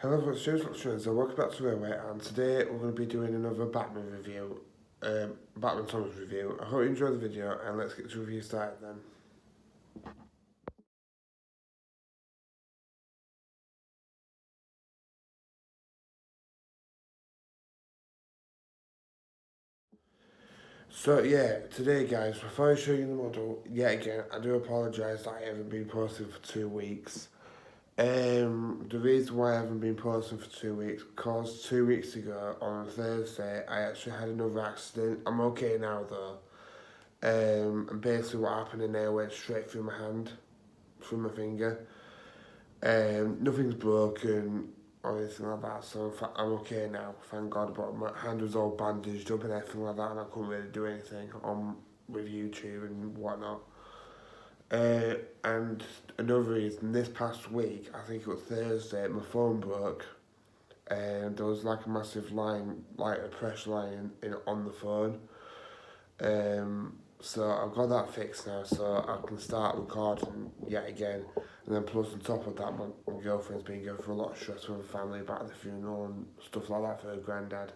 Hello, what's Studios, and welcome back to Railway, and today we're going to be doing another Batman review, Batman Thomas review. I hope you enjoy the video, and let's get the review started then. So yeah, today guys, before I show you the model, yet again, I do apologise that I haven't been posting for 2 weeks. The reason why I haven't been posting for 2 weeks, because 2 weeks ago, on Thursday, I actually had another accident. I'm okay now though. And basically what happened in there went straight through my hand, through my finger. Nothing's broken or anything like that, so I'm okay now, thank God. But my hand was all bandaged up and everything like that, and I couldn't really do anything on with YouTube and whatnot. And another reason, this past week, I think it was Thursday, my phone broke, and there was like a massive line, like a pressure line on the phone. So I've got that fixed now, so I can start recording yet again. And then plus on top of that, my girlfriend's been going through a lot of stress with her family about the funeral and stuff like that for her granddad.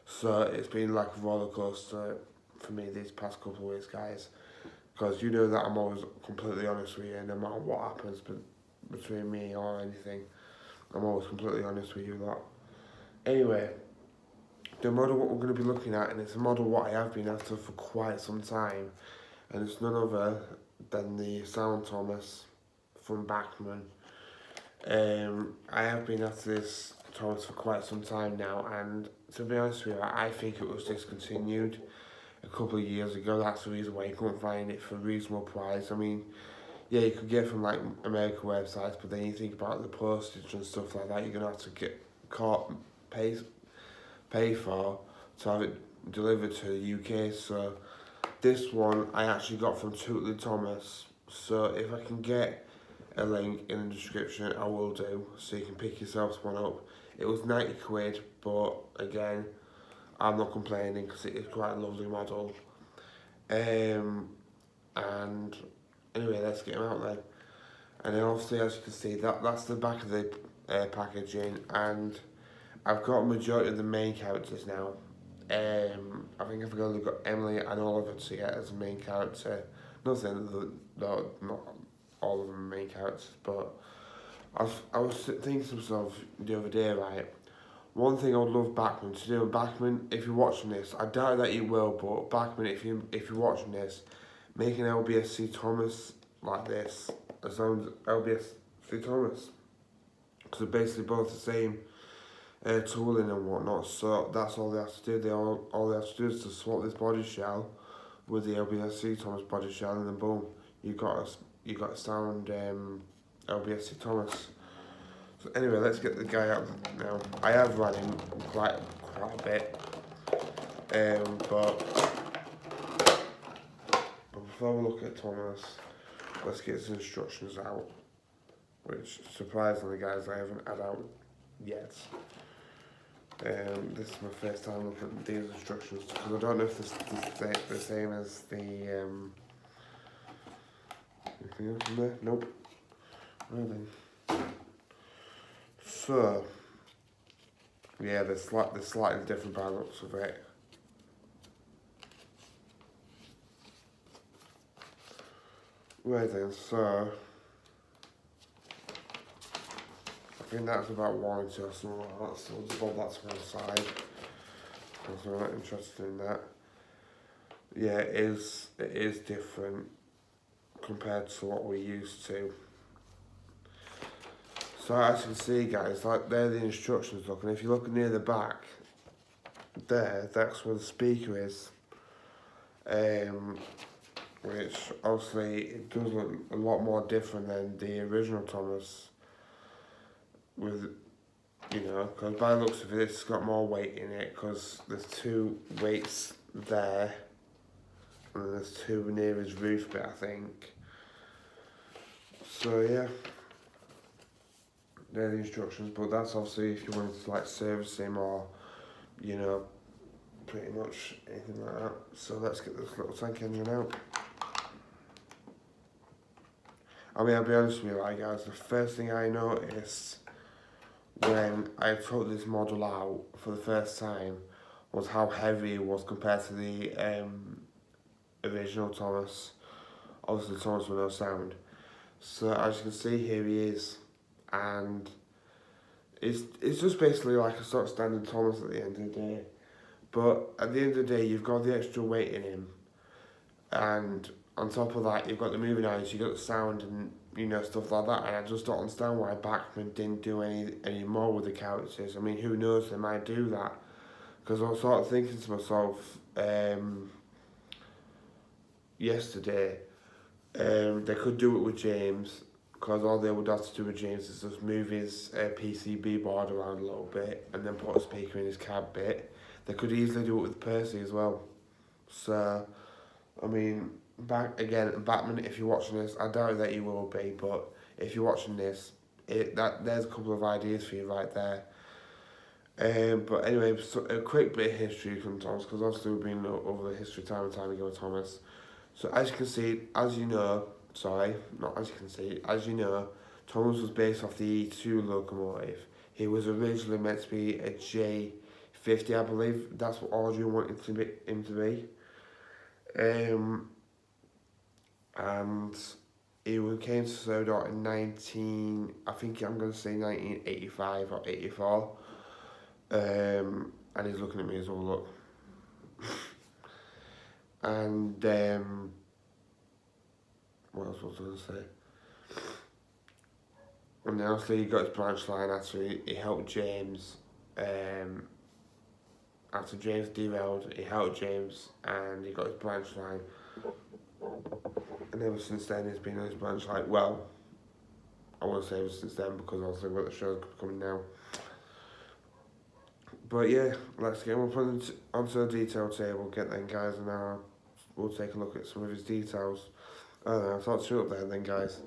So it's been like a roller coaster for me these past couple of weeks, guys. Because you know that I'm always completely honest with you, no matter what happens between me or anything. I'm always completely honest with you lot. Anyway, the model what we're going to be looking at, and it's a model what I have been after for quite some time, and it's none other than the Sound Thomas from Bachmann. I have been after this Thomas for quite some time now, and to be honest with you, I think it was discontinued a couple of years ago. That's the reason why you couldn't find it for a reasonable price. I mean, yeah, you could get it from like American websites, but then you think about the postage and stuff like that, you're gonna have to get caught pay for to have it delivered to the UK. So this one I actually got from Tootley Thomas. So if I can get a link in the description, I will do, so you can pick yourselves one up. It was 90 quid, but again, I'm not complaining because it is quite a lovely model. And anyway, let's get them out then. And then obviously, as you can see, that's the back of the packaging, and I've got a majority of the main characters now. I think I've only got Emily and Oliver to get as a main character. Not saying that not all of them are main characters, but I was thinking to myself the other day, right? One thing I would love Bachmann to do, Bachmann, if you're watching this, I doubt that you will, but Bachmann, if you're watching this, make an LBSC Thomas like this, as long as LBSC Thomas, because they're basically both the same tooling and whatnot. So that's all they have to do. All they have to do is to swap this body shell with the LBSC Thomas body shell, and then boom, you got a sound LBSC Thomas. So anyway, let's get the guy out now. I have run him quite a bit, but before we look at Thomas, let's get his instructions out, which surprisingly, guys, I haven't had out yet. This is my first time looking at these instructions, because I don't know if this is the same as the anything else in there? Nope. Well then. So, yeah, they're slightly different by the looks of it. Right then, so I think that's about warranty or something like that, so we'll just hold that to one side, because we're not interested in that. Yeah, it is different compared to what we're used to. So as you can see, guys, like there the instructions look, and if you look near the back, that's where the speaker is. Which obviously it does look a lot more different than the original Thomas. With, you know, because by the looks of it, it's got more weight in it, because there's 2 weights there, and there's 2 near his roof bit, I think. So yeah, they're the instructions, but that's obviously if you wanted to like service him or, you know, pretty much anything like that. So let's get this little tank engine out. I mean, I'll be honest with you, like guys, the first thing I noticed when I took this model out for the first time was how heavy it was compared to the original Thomas. Obviously, Thomas with no sound. So as you can see here, he is, and it's just basically like a sort of standard Thomas at the end of the day. But at the end of the day, you've got the extra weight in him, and on top of that, you've got the moving eyes, you've got the sound, and stuff like that. And I just don't understand why Bachmann didn't do any more with the characters. I mean, who knows? They might do that, because I was sort of thinking to myself yesterday, they could do it with James, because all they would have to do with James is just move his PCB board around a little bit and then put a speaker in his cab bit. They could easily do it with Percy as well. So, I mean, Batman, if you're watching this, I doubt that you will be, but if you're watching this, there's a couple of ideas for you right there. But anyway, so a quick bit of history from Thomas, because obviously we've been over the history time and time again with Thomas. So as you can see, as you know, Thomas was based off the E2 locomotive. He was originally meant to be a J50, I believe. That's what Audrey wanted him to be. And he came to Sodot in 1985 or 84. And he's looking at me as well, look. And what else was I going to say? And then obviously he got his branch line after he helped James. After James derailed, he helped James and he got his branch line. And ever since then he's been on his branch line. Well, I won't say ever since then because obviously what the show's coming now. But yeah, let's get him up onto the detail table, get them guys, and we'll take a look at some of his details. I'll talk to you up there then, guys.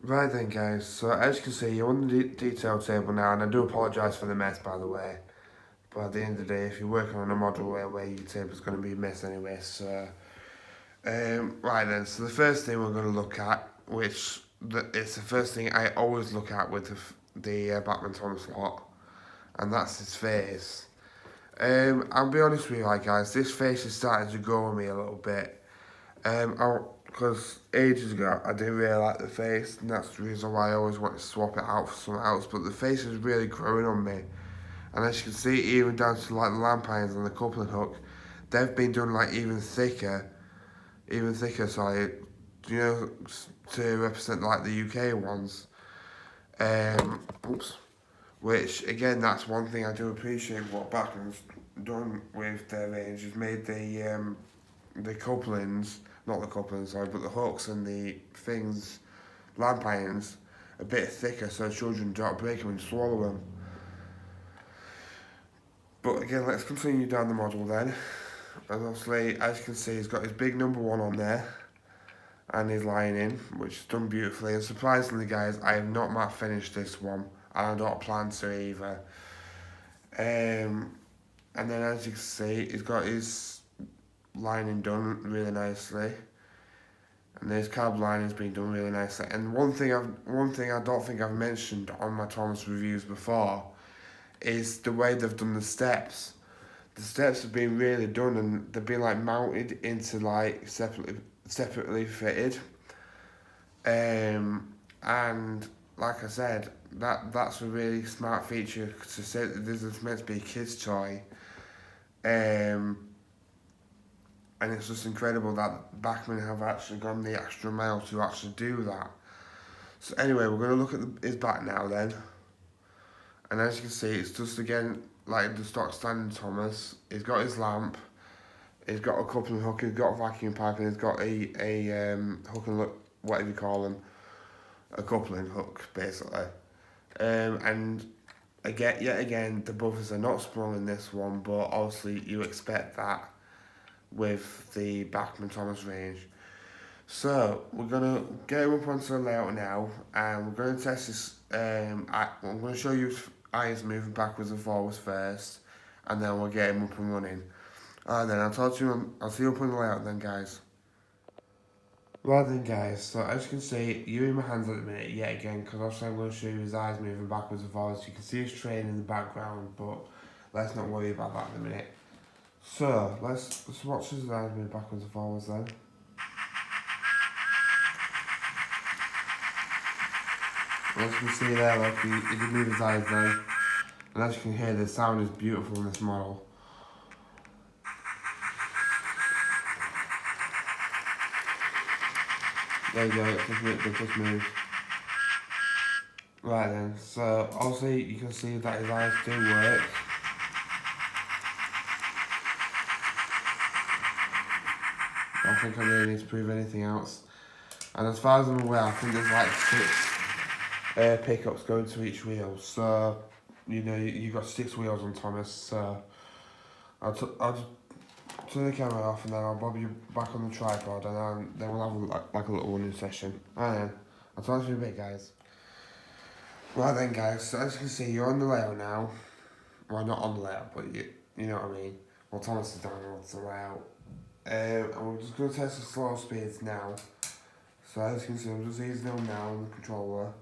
Right then, guys, so as you can see, you're on the detail table now, and I do apologise for the mess, by the way. But at the end of the day, if you're working on a model where your table's going to be a mess anyway, so... right then, so the first thing we're going to look at, it's the first thing I always look at with the Batman Thomas lot, and that's his face. I'll be honest with you, guys, this face is starting to grow on me a little bit. Because ages ago I didn't really like the face, and that's the reason why I always want to swap it out for something else. But the face is really growing on me, and as you can see, even down to like the lamp irons and the coupling hook, they've been done like even thicker. Sorry, to represent like the UK ones. Which again, that's one thing I do appreciate what Bachmann's done with their range. He's made the couplings, not the couplings, sorry, but the hooks and the things, lamp irons, a bit thicker so children don't break them and swallow them. But again, let's continue down the model then. And obviously, as you can see, he's got his big number 1 on there, and his lining, which is done beautifully. And surprisingly, guys, I have not matte finished this one, and I don't plan to either. And then as you can see, he's got his lining done really nicely, and his cab lining's been done really nicely. And one thing I don't think I've mentioned on my Thomas reviews before is the way they've done the steps. The steps have been really done, and they've been like mounted into like separately fitted. And like I said, that's a really smart feature to say that this is meant to be a kid's toy. And it's just incredible that Bachmann have actually gone the extra mile to actually do that. So anyway, we're going to look at his back now then. And as you can see, it's just again like the stock standard Thomas. He's got his lamp, he's got a coupling hook, he's got a vacuum pipe, and he's got a hook and look, whatever you call them, a coupling hook basically. And yet again, the buffers are not sprung in this one, but obviously you expect that with the Bachmann Thomas range. So we're gonna get him up onto the layout now, and we're gonna test this. I'm gonna show you eyes moving backwards and forwards first, and then we'll get him up and running. Alright then, I'll see you up on the layout then, guys. Right then guys, so as you can see, you're in my hands at the minute yet again, because obviously I'm going to show you his eyes moving backwards and forwards. You can see his train in the background, but let's not worry about that in a minute. So, let's watch his eyes move backwards and forwards then. As you can see there, like he did move his eyes then. And as you can hear, the sound is beautiful in this model. There you go, it just moved. Right then, so obviously you can see that his eyes do work. I don't think I really need to prove anything else. And as far as I'm aware, I think there's like 6 pickups going to each wheel. So, you know, you've got 6 wheels on Thomas. So, I'll just turn the camera off and then I'll bob you back on the tripod and then we'll have like a little running session. Right then, I'll talk to you in a bit, guys. Right then, guys, so as you can see, you're on the layout now. Well, not on the layout, but you know what I mean. Well, Thomas is down on the layout. And we're just going to test the slow speeds now. So as you can see, I'm just easing them now on the controller.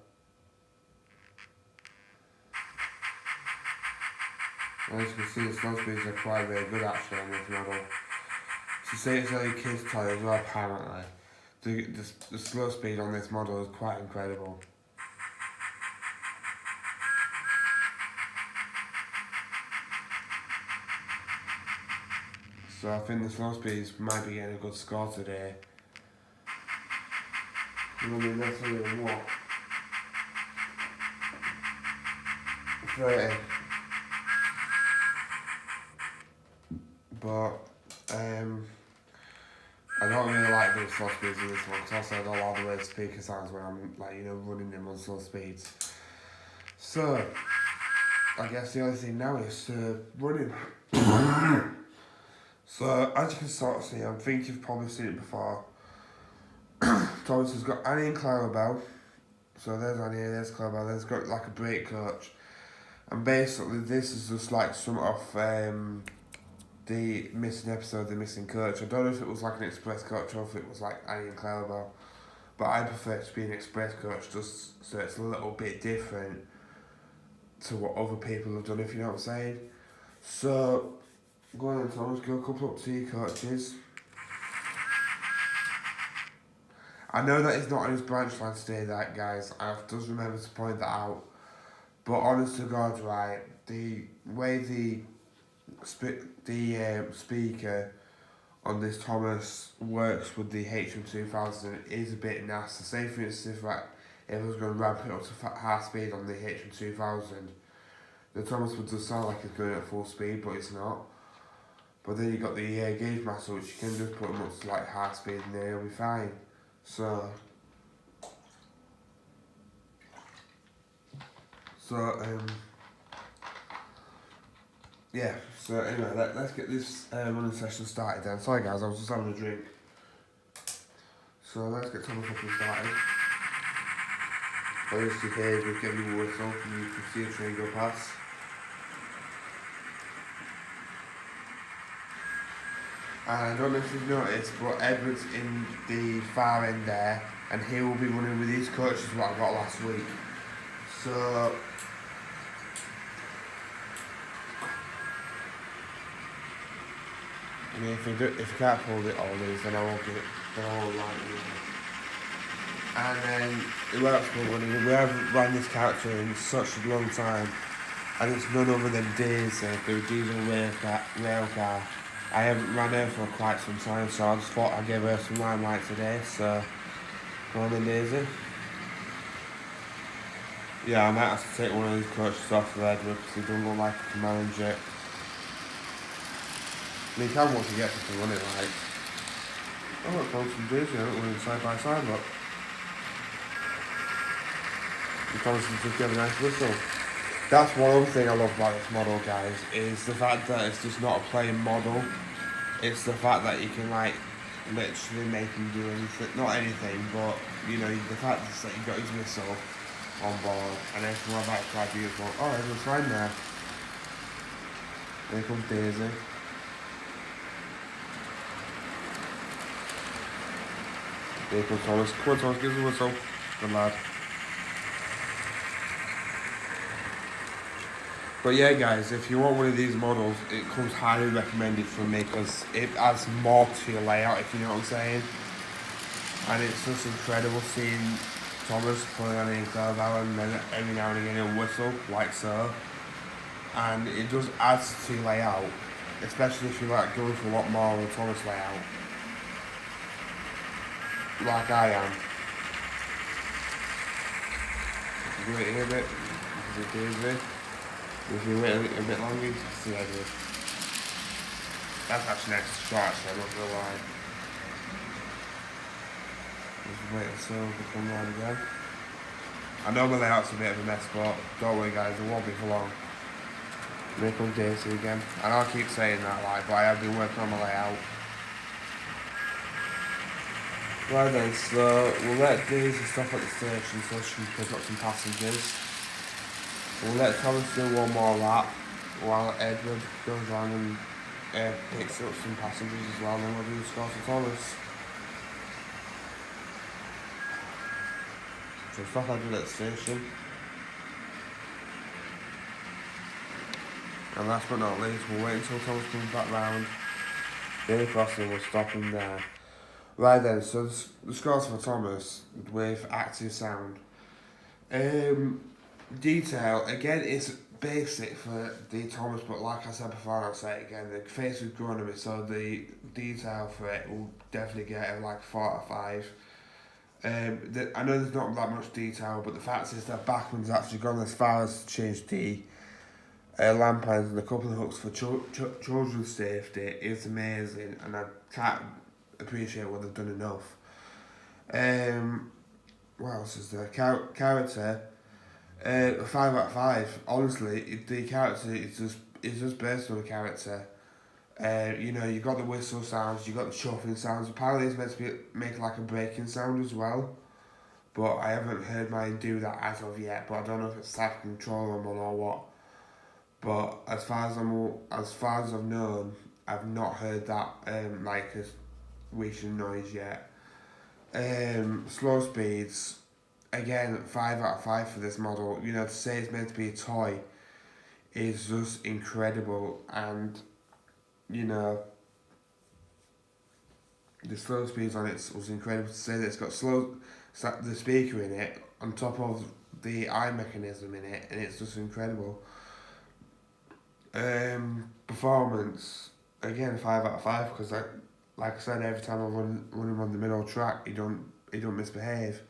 And as you can see, the slow speeds are quite really good actually on this model. To say it's only a kid's toy as well, apparently. The slow speed on this model is quite incredible. So I think the slow speeds might be getting a good score today. I mean, that's only what? 30. But, I don't really like doing slow speeds in this one, because also I don't like the way the speaker sounds when I'm, like, you know, running them on slow speeds. So, I guess the only thing now is running. So, as you can sort of see, I think you've probably seen it before. Thomas has got Annie and Clarabelle. So there's Annie, there's Clarabelle, there's got like a brake coach. And basically this is just like some of the missing episode, the missing coach. I don't know if it was like an express coach or if it was like Annie and Clarabelle. But I prefer it to be an express coach just so it's a little bit different to what other people have done, if you know what I'm saying. So, go on then Thomas, go a couple up to your coaches. I know that it's not on his branch line today, that guys. I just remember to point that out. But honest to God, right, the way the speaker on this Thomas works with the HM2000 is a bit nasty. Say for instance, if I was going to ramp it up to high speed on the HM2000, the Thomas would just sound like it's going at full speed, but it's not. But then you got the gauge master, which you can just put them up to like high speed and they'll be fine. So yeah, so anyway, let's get this running session started then. Sorry guys, I was just having a drink. So let's get Thomas up and started. Obviously here we're getting the whistle and you can see a train go past. And I don't know if you've noticed, but Edward's in the far end there, and he will be running with his coach, is what I got last week. So, I mean, if you can't hold it all these, then I won't get it. Then I won't like it. And then it works good running. We haven't run this character in such a long time, and it's none other than Daisy, the diesel rail car. I haven't run her for quite some time, so I just thought I'd give her some limelight today, so go on then Daisy. Yeah, I might have to take one of these coaches off of Edward because he doesn't look like he can manage it. I mean, he can once he gets up and run it like. Oh, look, on some Daisy, I don't run side by side, but he promises to just give a nice whistle. That's one other thing I love about this model, guys, is the fact that it's just not a plain model. It's the fact that you can, like, literally make him do anything. Not anything, but, you know, the fact that you got his whistle on board and everything like that is quite beautiful. Oh, there's a sign there. Here comes Daisy. Here comes Thomas. Come on, Thomas, give us a whistle. Good lad. But yeah, guys, if you want one of these models, it comes highly recommended from me because it adds more to your layout, if you know what I'm saying. And it's just incredible seeing Thomas pulling on the curve out, and then every now and again he'll whistle, like so. And it just adds to your layout, especially if you like going for a lot more on the Thomas layout, like I am. Waiting a bit, because it gives me. If you wait a bit longer, you can see how it is. That's actually next to short, so I'm not gonna lie. Just wait until we come round again. I know my layout's a bit of a mess, but don't worry guys, it won't be for long. Here comes Daisy again. And I'll keep saying that, like, but I have been working on my layout. Right then, so we'll let Daisy stop at the station so she can pick up some passengers. We'll let Thomas do one more lap while Edward goes on and picks up some passengers as well, and then we'll do the score for Thomas. So stop Edward at the station. And last but not least, we'll wait until Thomas comes back round. Daily crossing, we'll stop him there. Right then, so the scores for Thomas with active sound. Detail, again, it's basic for the Thomas, but like I said before, I'll say it again, the face is growing a bit, so the detail for it will definitely get it like 4 out of 5. I know there's not that much detail, but the fact is that Bachmann's actually gone as far as to change the lamp ends and a couple of hooks for children's safety. It's amazing, and I can't appreciate what they've done enough. What else is there? Character. 5 out of 5. Honestly, the character is just based on the character. You know, you got the whistle sounds, you got the chuffing sounds. Apparently, it's meant to make like a braking sound as well, but I haven't heard mine do that as of yet. But I don't know if it's self control them or what. But as far as I've known, I've not heard that like a wheezing noise yet. Slow speeds. Again, 5 out of 5 for this model. You know, to say it's meant to be a toy is just incredible. And, you know, the slow speeds on it was incredible. To say that it's got the speaker in it on top of the eye mechanism in it, and it's just incredible. Performance, again, 5 out of 5, because like I said, every time I run him on the middle track, he don't misbehave.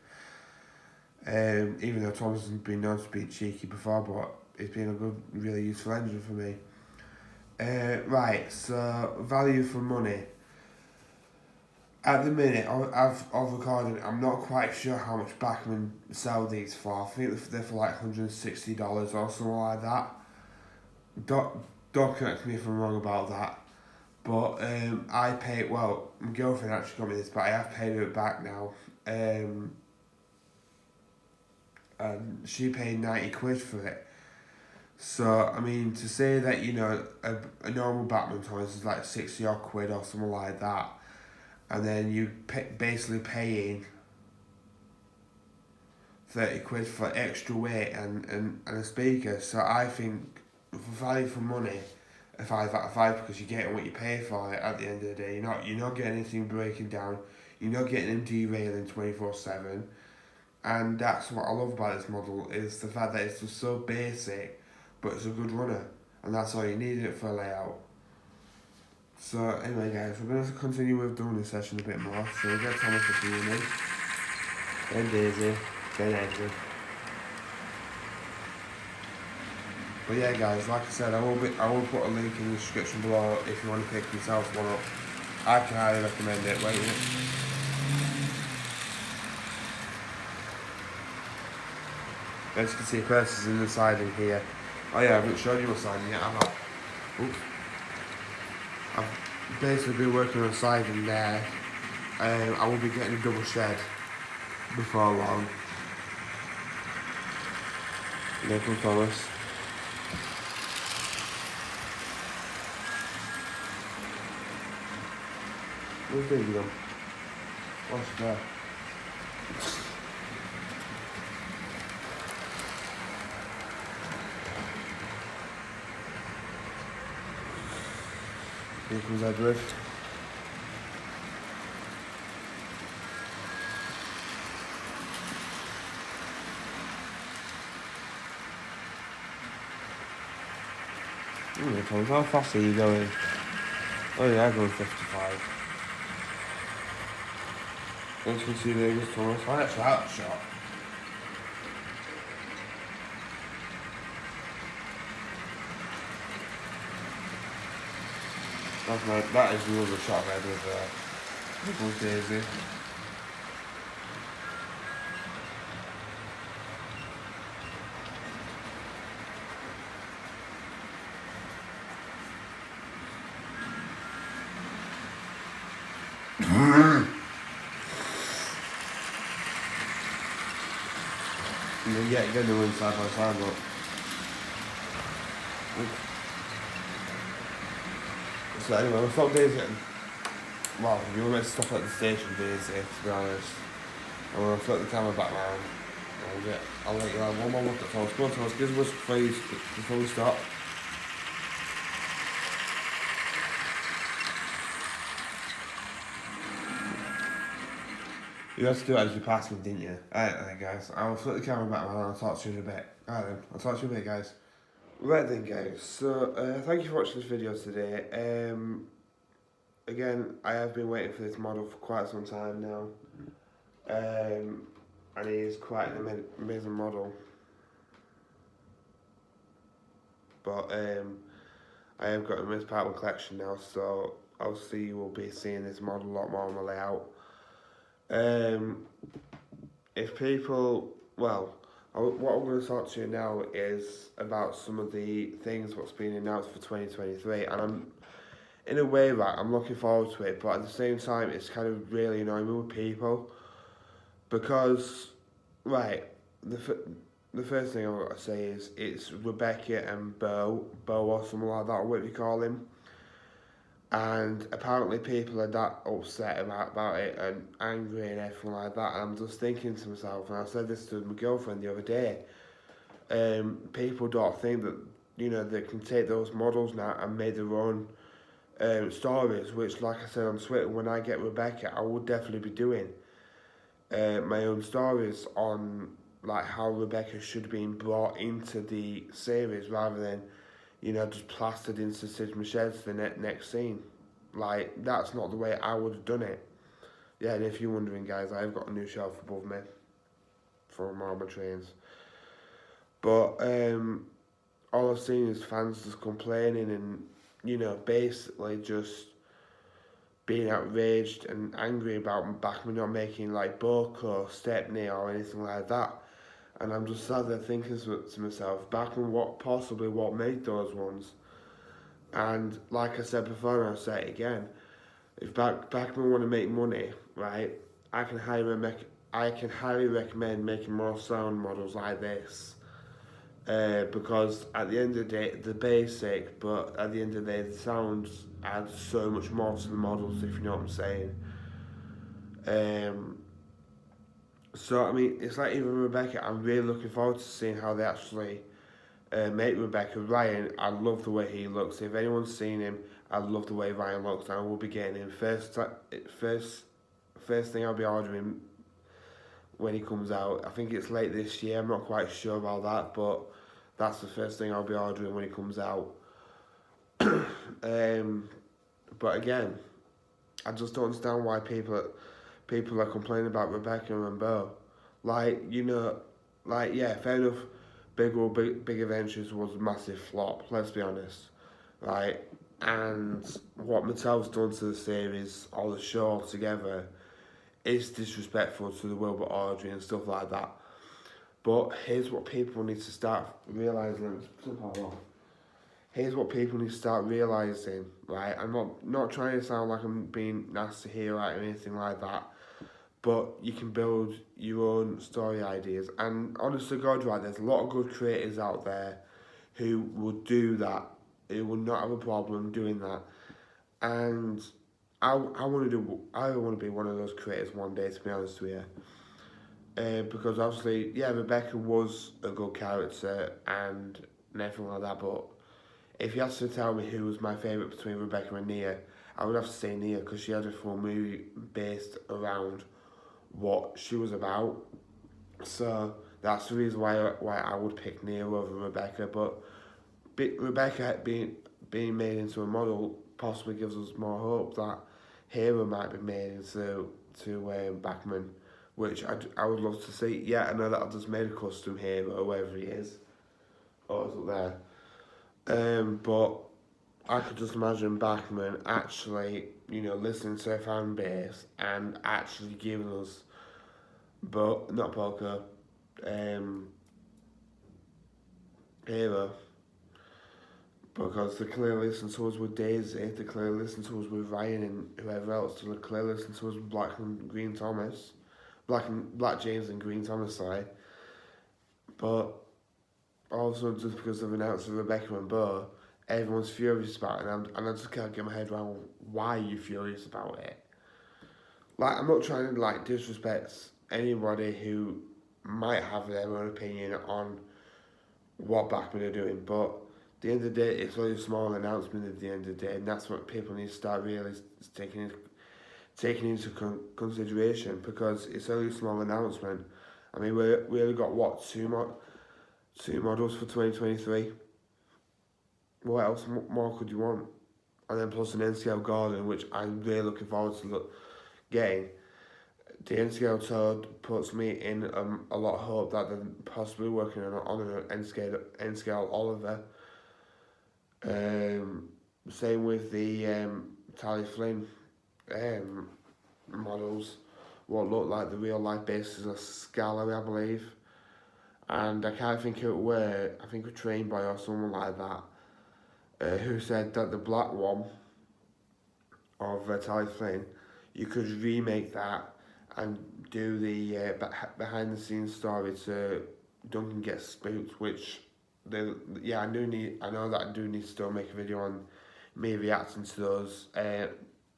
Even though Thomas has been known to be cheeky before, but it's been a good, really useful engine for me. Right, so value for money. At the minute of recording, I'm not quite sure how much Bachmann sell these for. I think they're for like $160 or something like that. Don't correct me if I'm wrong about that. But I paid, well, my girlfriend actually got me this, but I have paid it back now. And she paid 90 quid for it. So, I mean, to say that, you know, a normal Batman toy is like 60 odd quid or something like that, and then you basically paying 30 quid for extra weight and a speaker. So I think for value for money, a 5 out of 5, because you're getting what you pay for it at the end of the day. You're not getting anything breaking down. You're not getting them derailing 24/7. And that's what I love about this model, is the fact that it's just so basic, but it's a good runner. And that's all you need it for a layout. So anyway guys, we're going to continue with doing this session a bit more. So we'll get Thomas a few minutes. Then Daisy, then Edward. But yeah guys, like I said, I will put a link in the description below if you want to pick yourself one up. I can highly recommend it. Wait a minute. As you can see, purses in the siding here. Oh yeah, I haven't showed you my siding yet, have I? Oops. I've basically been working on siding there. I will be getting a double shed before long. There comes Thomas. Where's Daisy gone? What's there? Here comes Edward. Thomas, how fast are you going? Oh yeah, I'm going 55. As you can see there goes Thomas. I actually had a shot. That is the other shot I've had with Daisy. And then yeah, again, they went side by side, but so anyway, we'll stop Daisy. Well, you were meant to stop at the station, Daisy, to be honest. And we'll flip the camera back round. I'll let you have one more look at Thomas. Go on, Thomas, give us a please before we stop. You had to do it as you passed me, didn't you? Alright then, guys. I'll flip the camera back around and I'll talk to you in a bit. Alright then, I'll talk to you in a bit, guys. Right then, guys. So, thank you for watching this video today. Again, I have been waiting for this model for quite some time now. And it is quite an amazing model. But I have got a Miss Part collection now, so obviously you will be seeing this model a lot more on the layout. If people, well, what I'm going to talk to you now is about some of the things what's been announced for 2023, and I'm, in a way, right, I'm looking forward to it, but at the same time, it's kind of really annoying me with people, because, right, the first thing I've got to say is, it's Rebecca and Bo or something like that, or what do you call him? And apparently people are that upset about it and angry and everything like that. And I'm just thinking to myself, and I said this to my girlfriend the other day, people don't think that, you know, they can take those models now and make their own stories, which, like I said on Twitter, when I get Rebecca, I will definitely be doing my own stories on like how Rebecca should be brought into the series rather than, you know, just plastered into Sid Michelle's the next scene. Like, that's not the way I would have done it. Yeah, and if you're wondering, guys, I've got a new shelf above me for all my trains. But all I've seen is fans just complaining and, you know, basically just being outraged and angry about Bachmann not making like Book or Stepney or anything like that. And I'm just sat there thinking to myself, Bachmann, what made those ones? And like I said before, and I'll say it again, if Bachmann want to make money, right, I can highly recommend making more sound models like this. Because at the end of the day, they're basic, but at the end of the day, the sounds add so much more to the models, if you know what I'm saying. So, I mean, it's like even Rebecca, I'm really looking forward to seeing how they actually make Rebecca. Ryan, I love the way he looks. If anyone's seen him, I love the way Ryan looks, and I will be getting him first thing I'll be ordering when he comes out. I think it's late this year, I'm not quite sure about that, but that's the first thing I'll be ordering when he comes out. But again, I just don't understand why people are complaining about Rebecca and Bo. Like, you know, like, yeah, fair enough, Big Adventures was a massive flop, let's be honest, right? And what Mattel's done to the series, or the show altogether, is disrespectful to the Wilbur Audrey and stuff like that. But here's what people need to start realising. Here's what people need to start realising, right? I'm not trying to sound like I'm being nasty here, right, or anything like that. But you can build your own story ideas. And honestly, God, right, there's a lot of good creators out there who will do that, who will not have a problem doing that. And I want to be one of those creators one day, to be honest with you. because obviously, yeah, Rebecca was a good character and everything like that, but if you had to tell me who was my favourite between Rebecca and Nia, I would have to say Nia because she had a full movie based around what she was about. So that's the reason why I would pick Nia over Rebecca. But Rebecca being made into a model possibly gives us more hope that Hera might be made into Bachmann, which I would love to see. Yeah, I know that I've just made a custom Hera or wherever he is, or is it there? But I could just imagine Bachmann actually, listening to a fan base and actually giving us, but not Poker, um, Hero, because they clearly listen to us with Daisy, they clearly listen to us with Ryan and whoever else, they clearly listen to us with Black and Green Thomas, Black James and Green Thomas, sorry. But also just because they've announced Rebecca and Bo, everyone's furious about it, and I just can't get my head around why you're furious about it. Like, I'm not trying to disrespect anybody who might have their own opinion on what Bachmann are doing, but at the end of the day, it's only a small announcement at the end of the day, and that's what people need to start really taking into consideration, because it's only a small announcement. I mean, we only got what, two models for 2023. What else more could you want? And then plus an NCL Gordon, which I'm really looking forward to getting. The NCL tour puts me in a lot of hope that they're possibly working on an NCL Oliver. Same with the Tally Flynn models, what look like the real life basis of Scally, I believe. And I can't think who it were, I think a Train Boy or someone like that, who said that the black one of Tally Flynn, you could remake that and do the behind the scenes story to Duncan Gets Spooked, which I know that I do need to still make a video on me reacting to those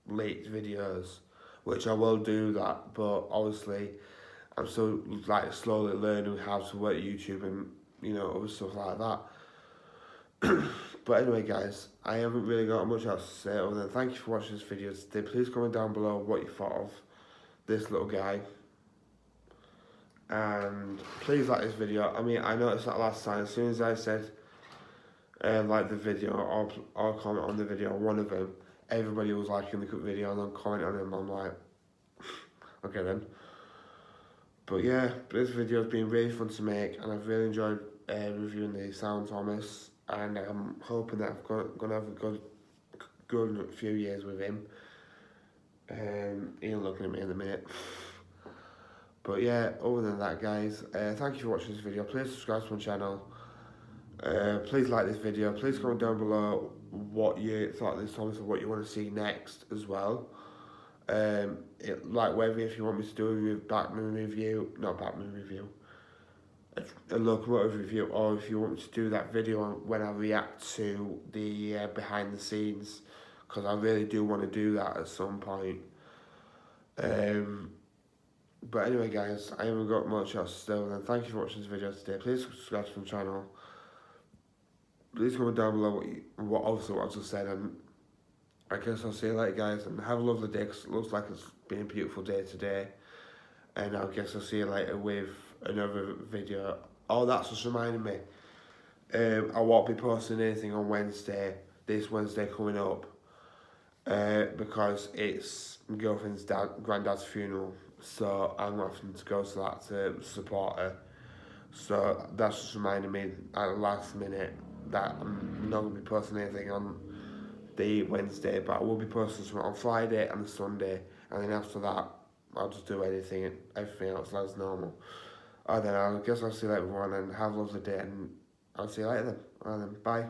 leaked videos, which I will do that, but obviously I'm still slowly learning how to work YouTube and other stuff like that. But anyway, guys, I haven't really got much else to say other than thank you for watching this video today. Please comment down below what you thought of this little guy. And please like this video. I mean, I noticed that last time, as soon as I said like the video or comment on the video, one of them, everybody was liking the video and then commenting on him. I'm like, okay then. But yeah, this video has been really fun to make, and I've really enjoyed reviewing the Sound Thomas, and I'm hoping that I'm gonna have a good few years with him. He'll looking at me in a minute. But yeah, other than that, guys, thank you for watching this video. Please subscribe to my channel. Please like this video. Please comment down below what you thought of this Thomas and what you want to see next as well. Whether if you want me to do a Batman review, a locomotive review, or if you want me to do that video when I react to the behind the scenes, because I really do want to do that at some point. But anyway, guys, I haven't got much else to say. Then thank you for watching this video today. Please subscribe to my channel. Please comment down below what I just said, and I guess I'll see you later, guys, and have a lovely day, because it looks like it's been a beautiful day today. And I guess I'll see you later with another video. Oh, that's just reminding me. I won't be posting anything on Wednesday, this Wednesday coming up, because it's my girlfriend's granddad's funeral. So I'm having to go to that to support her. So that's just reminding me at the last minute that I'm not going to be posting anything on the Wednesday, but I will be posting something on Friday and the Sunday, and then after that I'll just do everything else as normal. And then I guess I'll see you later everyone, and have a lovely day, and I'll see you later then. Alright then, bye.